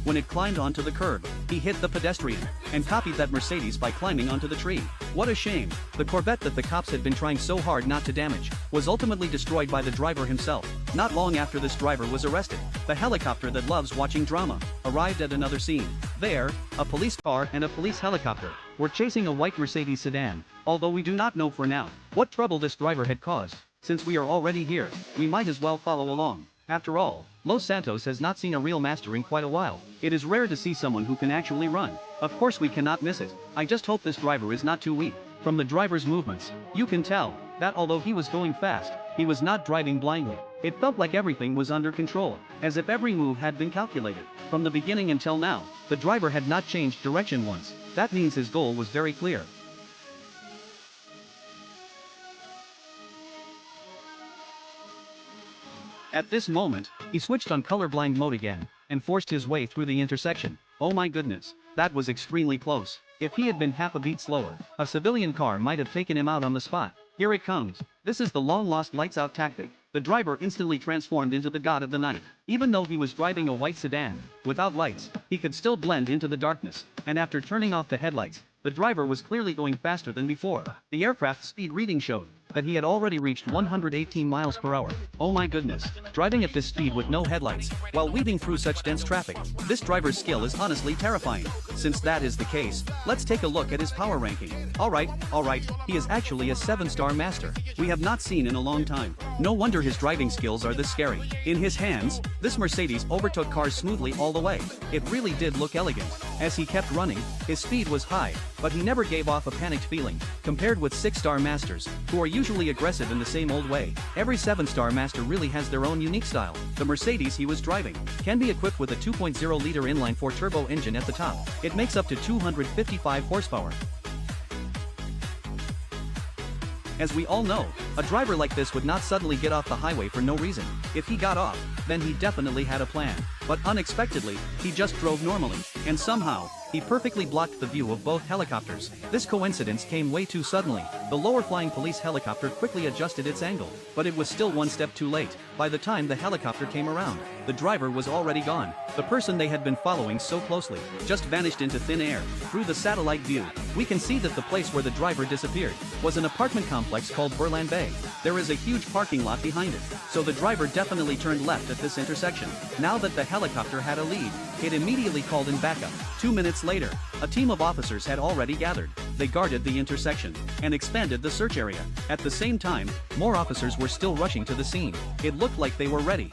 when it climbed onto the curb. He hit the pedestrian and copied that Mercedes by climbing onto the tree. What a shame. The Corvette that the cops had been trying so hard not to damage was ultimately destroyed by the driver himself. Not long after this driver was arrested, the helicopter that loves watching drama arrived at another scene. There, a police car and a police helicopter were chasing a white Mercedes sedan, although we do not know for now what trouble this driver had caused. Since we are already here, we might as well follow along. After all, Los Santos has not seen a real master in quite a while. It is rare to see someone who can actually run. Of course we cannot miss it. I just hope this driver is not too weak. From the driver's movements, you can tell that although he was going fast, he was not driving blindly. It felt like everything was under control, as if every move had been calculated. From the beginning until now, the driver had not changed direction once. That means his goal was very clear. At this moment, he switched on colorblind mode again, and forced his way through the intersection. Oh my goodness, that was extremely close. If he had been half a beat slower, a civilian car might have taken him out on the spot. Here it comes. This is the long-lost lights-out tactic. The driver instantly transformed into the god of the night. Even though he was driving a white sedan, without lights, he could still blend into the darkness, and after turning off the headlights, the driver was clearly going faster than before. The aircraft speed reading showed that he had already reached 118 miles per hour. Oh my goodness, driving at this speed with no headlights, while weaving through such dense traffic, this driver's skill is honestly terrifying. Since that is the case, let's take a look at his power ranking. Alright, he is actually a 7-star master we have not seen in a long time. No wonder his driving skills are this scary. In his hands, this Mercedes overtook cars smoothly all the way. It really did look elegant. As he kept running, his speed was high, but he never gave off a panicked feeling. Compared with 6-star masters, who are usually aggressive in the same old way, every 7-star master really has their own unique style. The Mercedes he was driving can be equipped with a 2.0-liter inline-4 turbo engine at the top. It makes up to 255 horsepower. As we all know, a driver like this would not suddenly get off the highway for no reason. If he got off, then he definitely had a plan. But unexpectedly, he just drove normally, and somehow, he perfectly blocked the view of both helicopters. This coincidence came way too suddenly. The lower flying police helicopter quickly adjusted its angle, but it was still one step too late. By the time the helicopter came around, the driver was already gone. The person they had been following so closely just vanished into thin air. Through the satellite view, we can see that the place where the driver disappeared was an apartment complex called Berlan Bay. There is a huge parking lot behind it, so the driver definitely turned left at this intersection. Now that the helicopter had a lead, it immediately called in backup. 2 minutes later, a team of officers had already gathered. They guarded the intersection and expanded the search area. At the same time, more officers were still rushing to the scene. It looked like they were ready